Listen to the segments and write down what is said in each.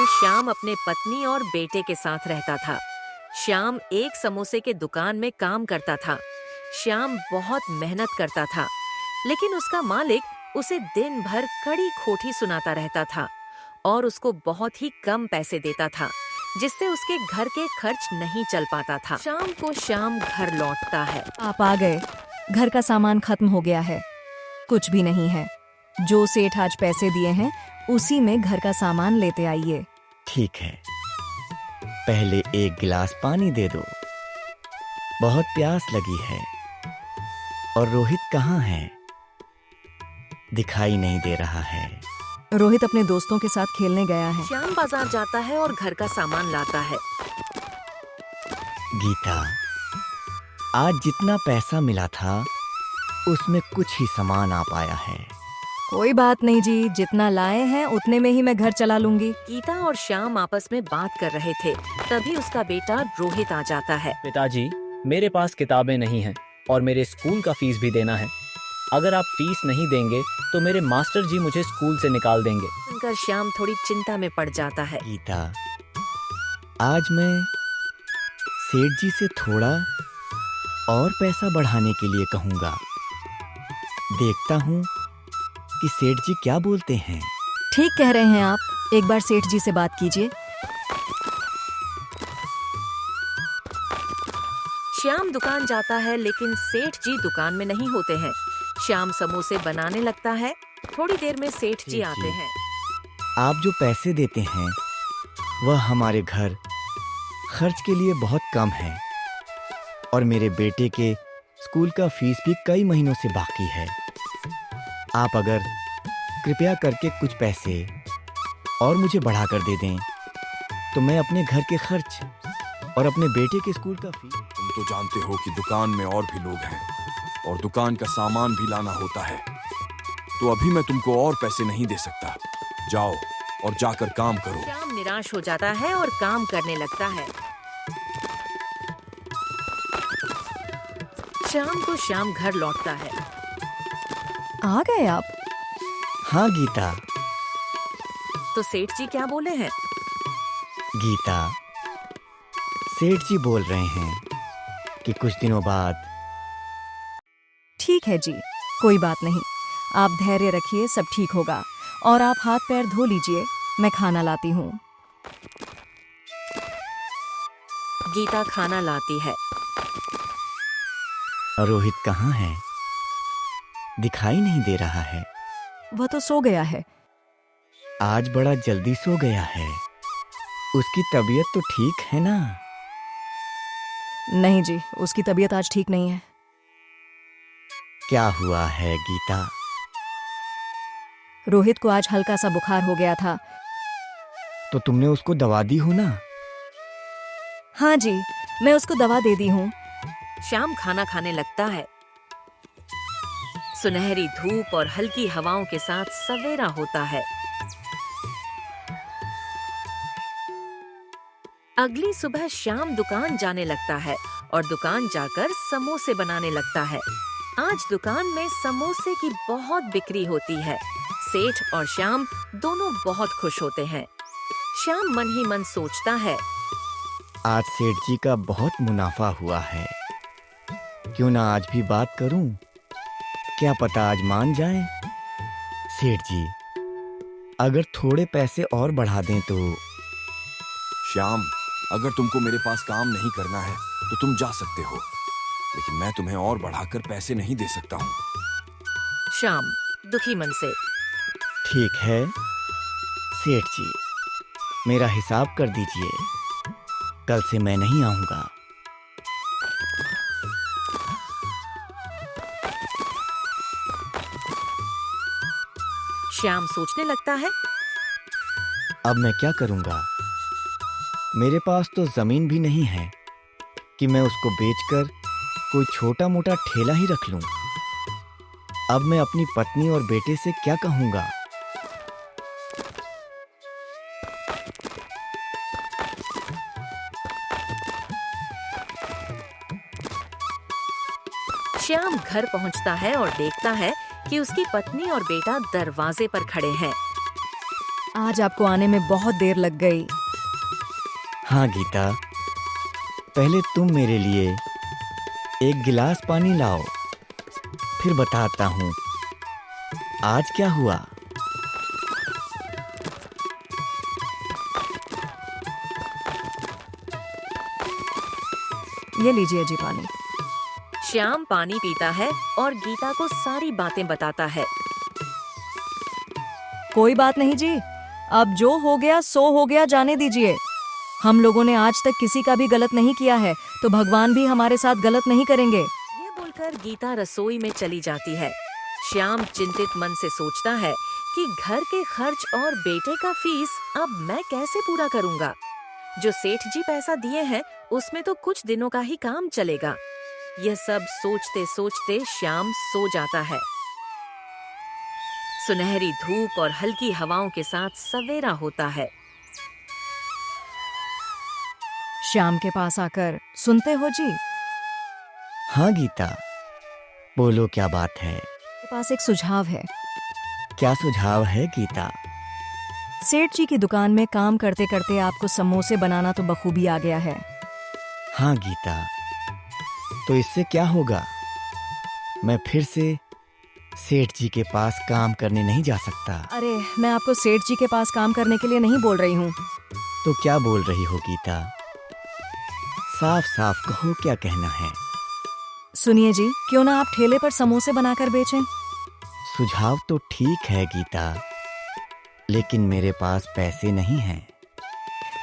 में श्याम अपने पत्नी और बेटे के साथ रहता था। श्याम एक समोसे के दुकान में काम करता था। श्याम बहुत मेहनत करता था, लेकिन उसका मालिक उसे दिन भर कड़ी खोटी सुनाता रहता था और उसको बहुत ही कम पैसे देता था, जिससे उसके घर के खर्च नहीं चल पाता था। शाम को श्याम घर लौटता है। आप आ गए। घर का सामान खत्म हो गया है, कुछ भी नहीं है। जो सेठ आज पैसे दिए हैं उसी में घर का सामान लेते आइए। ठीक है, पहले एक गिलास पानी दे दो, बहुत प्यास लगी है। और रोहित कहाँ है? दिखाई नहीं दे रहा है। रोहित अपने दोस्तों के साथ खेलने गया है। श्याम बाजार जाता है और घर का सामान लाता है। गीता, आज जितना पैसा मिला था उसमें कुछ ही सामान आ पाया है। कोई बात नहीं जी, जितना लाए हैं उतने में ही मैं घर चला लूंगी। गीता और श्याम आपस में बात कर रहे थे, तभी उसका बेटा रोहित आ जाता है। पिताजी, मेरे पास किताबें नहीं हैं और मेरे स्कूल का फीस भी देना है। अगर आप फीस नहीं देंगे तो मेरे मास्टर जी मुझे स्कूल से निकाल देंगे। सुनकर श्याम थोड़ी चिंता में पड़ जाता है। गीता, आज मैं सेठ जी से थोड़ा और पैसा बढ़ाने के लिए कहूँगा। देखता हूँ कि सेठ जी क्या बोलते हैं। ठीक कह रहे हैं आप, एक बार सेठ जी से बात कीजिए। श्याम दुकान जाता है, लेकिन सेठ जी दुकान में नहीं होते हैं। श्याम समोसे बनाने लगता है। थोड़ी देर में सेठ जी आते हैं। आप जो पैसे देते हैं वह हमारे घर खर्च के लिए बहुत कम है और मेरे बेटे के स्कूल का फीस भी कई महीनों से बाकी है। आप अगर कृपया करके कुछ पैसे और मुझे बढ़ा कर दे दें तो मैं अपने घर के खर्च और अपने बेटे के स्कूल का फीस। तुम तो जानते हो कि दुकान में और भी लोग हैं और दुकान का सामान भी लाना होता है, तो अभी मैं तुमको और पैसे नहीं दे सकता। जाओ और जाकर काम करो। श्याम निराश हो जाता है और काम करने लगता है। शाम को श्याम घर लौटता है। आ गए आप? हाँ गीता। तो सेठ जी क्या बोले हैं? गीता, सेठ जी बोल रहे हैं कि कुछ दिनों बाद। ठीक है जी, कोई बात नहीं, आप धैर्य रखिए, सब ठीक होगा। और आप हाथ पैर धो लीजिए, मैं खाना लाती हूँ। गीता खाना लाती है। रोहित कहाँ है? दिखाई नहीं दे रहा है। वह तो सो गया है। आज बड़ा जल्दी सो गया है। उसकी तबीयत तो ठीक है ना? नहीं जी, उसकी तबीयत आज ठीक नहीं है। क्या हुआ है गीता? रोहित को आज हल्का सा बुखार हो गया था। तो तुमने उसको दवा दी हो ना? हाँ जी, मैं उसको दवा दे दी हूँ। श्याम खाना खाने लगता है। सुनहरी धूप और हल्की हवाओं के साथ सवेरा होता है। अगली सुबह श्याम दुकान जाने लगता है और दुकान जाकर समोसे बनाने लगता है। आज दुकान में समोसे की बहुत बिक्री होती है। सेठ और श्याम दोनों बहुत खुश होते हैं। श्याम मन ही मन सोचता है, आज सेठ जी का बहुत मुनाफा हुआ है। क्यों ना आज भी बात करूं? क्या पता आज मान जाएं। सेठ जी, अगर थोड़े पैसे और बढ़ा दें तो। श्याम, अगर तुमको मेरे पास काम नहीं करना है तो तुम जा सकते हो, लेकिन मैं तुम्हें और बढ़ाकर पैसे नहीं दे सकता हूँ। श्याम दुखी मन से, ठीक है सेठ जी, मेरा हिसाब कर दीजिए। कल से मैं नहीं आऊंगा। श्याम सोचने लगता है, अब मैं क्या करूंगा? मेरे पास तो जमीन भी नहीं है कि मैं उसको बेचकर कोई छोटा मोटा ठेला ही रख लूं। अब मैं अपनी पत्नी और बेटे से क्या कहूंगा? श्याम घर पहुंचता है और देखता है कि उसकी पत्नी और बेटा दरवाजे पर खड़े हैं। आज आपको आने में बहुत देर लग गई। हाँ गीता, पहले तुम मेरे लिए एक गिलास पानी लाओ, फिर बताता हूँ आज क्या हुआ। ये लीजिए जी पानी। श्याम पानी पीता है और गीता को सारी बातें बताता है। कोई बात नहीं जी, अब जो हो गया सो हो गया, जाने दीजिए। हम लोगों ने आज तक किसी का भी गलत नहीं किया है, तो भगवान भी हमारे साथ गलत नहीं करेंगे। ये बोलकर गीता रसोई में चली जाती है। श्याम चिंतित मन से सोचता है कि घर के खर्च और बेटे का फीस अब मैं कैसे पूरा करूंगा। जो सेठ जी पैसा दिए हैं उसमें तो कुछ दिनों का ही काम चलेगा। यह सब सोचते सोचते श्याम सो जाता है। सुनहरी धूप और हल्की हवाओं के साथ सवेरा होता है। श्याम के पास आकर, सुनते हो जी, हाँ गीता, बोलो क्या बात है। मेरे पास एक सुझाव है। क्या सुझाव है गीता? सेठ जी की दुकान में काम करते करते आपको समोसे बनाना तो बखूबी आ गया है। हाँ गीता, तो इससे क्या होगा? मैं फिर से सेठ जी के पास काम करने नहीं जा सकता। अरे, मैं आपको सेठ जी के पास काम करने के लिए नहीं बोल रही हूँ। तो क्या बोल रही हो गीता? साफ साफ कहो क्या कहना है। सुनिए जी, क्यों ना आप ठेले पर समोसे बनाकर बेचें? सुझाव तो ठीक है गीता, लेकिन मेरे पास पैसे नहीं हैं।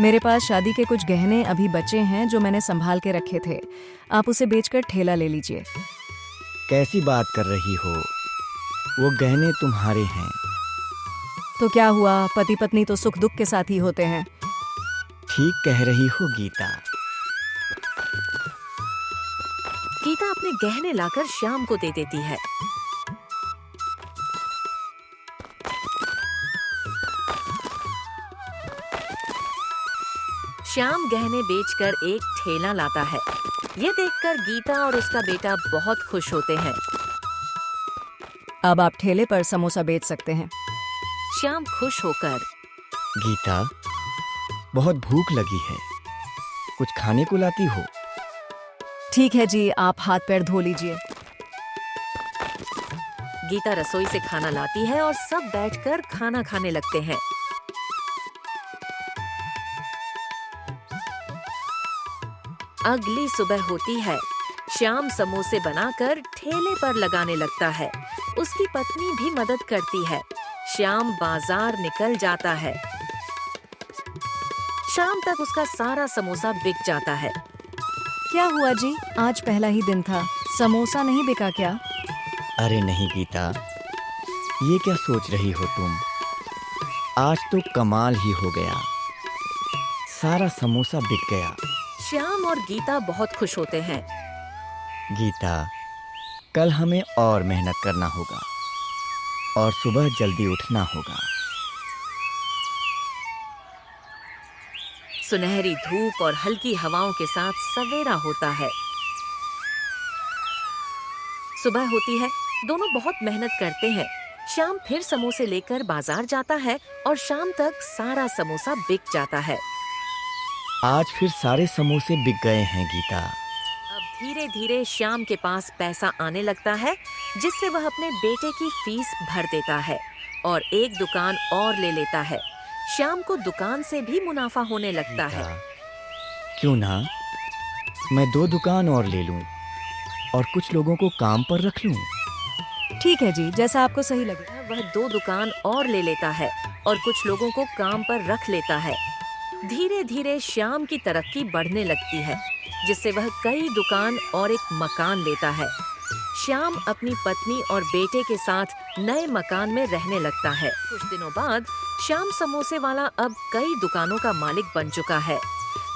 मेरे पास शादी के कुछ गहने अभी बचे हैं जो मैंने संभाल के रखे थे। आप उसे बेचकर ठेला ले लीजिए। कैसी बात कर रही हो? वो गहने तुम्हारे हैं। तो क्या हुआ, पति पत्नी तो सुख दुख के साथ ही होते हैं। ठीक कह रही हो गीता। गीता अपने गहने लाकर श्याम को दे देती है। श्याम गहने बेचकर एक ठेला लाता है। ये देखकर गीता और उसका बेटा बहुत खुश होते हैं। अब आप ठेले पर समोसा बेच सकते हैं। श्याम खुश होकर, गीता, बहुत भूख लगी है, कुछ खाने को लाती हो? ठीक है जी, आप हाथ पैर धो लीजिए। गीता रसोई से खाना लाती है और सब बैठकर खाना खाने लगते हैं। अगली सुबह होती है। श्याम समोसे बनाकर ठेले पर लगाने लगता है। उसकी पत्नी भी मदद करती है। श्याम बाजार निकल जाता है। शाम तक उसका सारा समोसा बिक जाता है। क्या हुआ जी, आज पहला ही दिन था, समोसा नहीं बिका क्या? अरे नहीं गीता, ये क्या सोच रही हो तुम? आज तो कमाल ही हो गया, सारा समोसा बिक गया। श्याम और गीता बहुत खुश होते हैं। गीता, कल हमें और मेहनत करना होगा और सुबह जल्दी उठना होगा। सुनहरी धूप और हल्की हवाओं के साथ सवेरा होता है। सुबह होती है। दोनों बहुत मेहनत करते हैं। श्याम फिर समोसे लेकर बाजार जाता है और शाम तक सारा समोसा बिक जाता है। आज फिर सारे समोसे बिक गए हैं गीता। अब धीरे धीरे श्याम के पास पैसा आने लगता है, जिससे वह अपने बेटे की फीस भर देता है और एक दुकान और ले लेता है। श्याम को दुकान से भी मुनाफा होने लगता है। गीता, क्यों ना मैं 2 दुकान और ले लूं और कुछ लोगों को काम पर रख लूं। ठीक है जी, जैसा आपको सही लगे। वह 2 दुकान और ले लेता है और कुछ लोगों को काम पर रख लेता है। धीरे धीरे श्याम की तरक्की बढ़ने लगती है, जिससे वह कई दुकान और एक मकान लेता है। श्याम अपनी पत्नी और बेटे के साथ नए मकान में रहने लगता है। कुछ दिनों बाद श्याम समोसे वाला अब कई दुकानों का मालिक बन चुका है।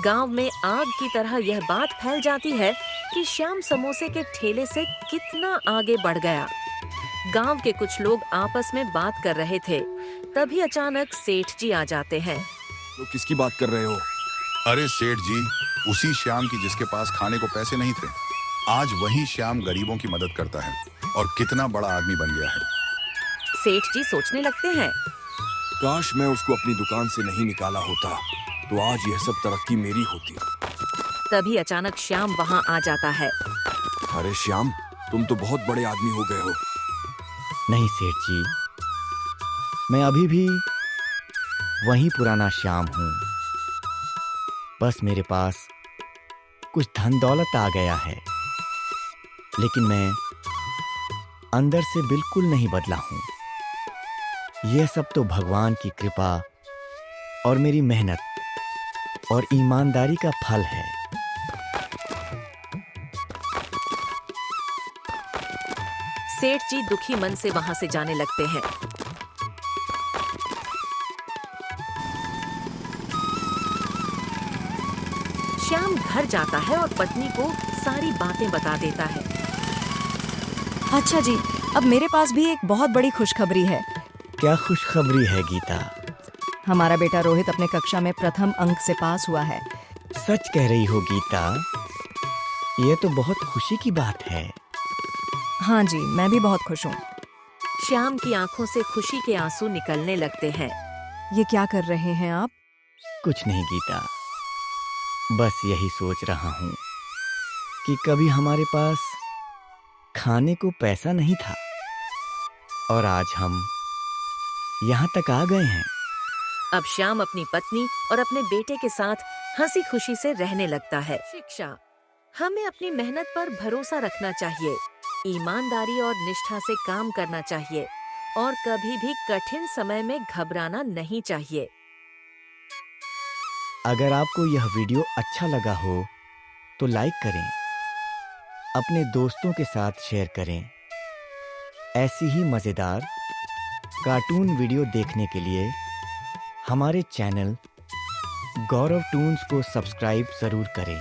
गांव में आग की तरह यह बात फैल जाती है कि श्याम समोसे के ठेले से कितना आगे बढ़ गया। गांव के कुछ लोग आपस में बात कर रहे थे। तभी अचानक सेठ जी आ जाते हैं। तो किसकी बात कर रहे हो? अरे सेठ जी, उसी श्याम की जिसके पास खाने को पैसे नहीं थे। आज वही श्याम गरीबों की मदद करता है और कितना बड़ा आदमी बन गया है। सेठ जी सोचने लगते हैं। काश मैं उसको अपनी दुकान से नहीं निकाला होता तो आज यह सब तरक्की मेरी होती। तभी अचानक श्याम वहाँ आ जाता है। अरे श्याम, तुम तो बहुत बड़े आदमी हो गए हो। नहीं सेठ जी, मैं अभी भी वही पुराना श्याम हूँ। बस मेरे पास कुछ धन दौलत आ गया है, लेकिन मैं अंदर से बिल्कुल नहीं बदला हूँ। यह सब तो भगवान की कृपा और मेरी मेहनत और ईमानदारी का फल है। सेठ जी दुखी मन से वहाँ से जाने लगते हैं। श्याम घर जाता है और पत्नी को सारी बातें बता देता है। अच्छा जी, अब मेरे पास भी एक बहुत बड़ी खुशखबरी है। क्या खुशखबरी है गीता? हमारा बेटा रोहित अपने कक्षा में प्रथम अंक से पास हुआ है। सच कह रही हो गीता? यह तो बहुत खुशी की बात है। हाँ जी, मैं भी बहुत खुश हूँ। श्याम की आंखों से खुशी के आंसू निकलने लगते हैं। ये क्या कर रहे हैं आप? कुछ नहीं गीता, बस यही सोच रहा हूँ कि कभी हमारे पास खाने को पैसा नहीं था और आज हम यहाँ तक आ गए हैं। अब श्याम अपनी पत्नी और अपने बेटे के साथ हंसी खुशी से रहने लगता है। शिक्षा, हमें अपनी मेहनत पर भरोसा रखना चाहिए, ईमानदारी और निष्ठा से काम करना चाहिए और कभी भी कठिन समय में घबराना नहीं चाहिए। अगर आपको यह वीडियो अच्छा लगा हो तो लाइक करें, अपने दोस्तों के साथ शेयर करें। ऐसी ही मज़ेदार कार्टून वीडियो देखने के लिए हमारे चैनल गौरव टून्स को सब्सक्राइब ज़रूर करें।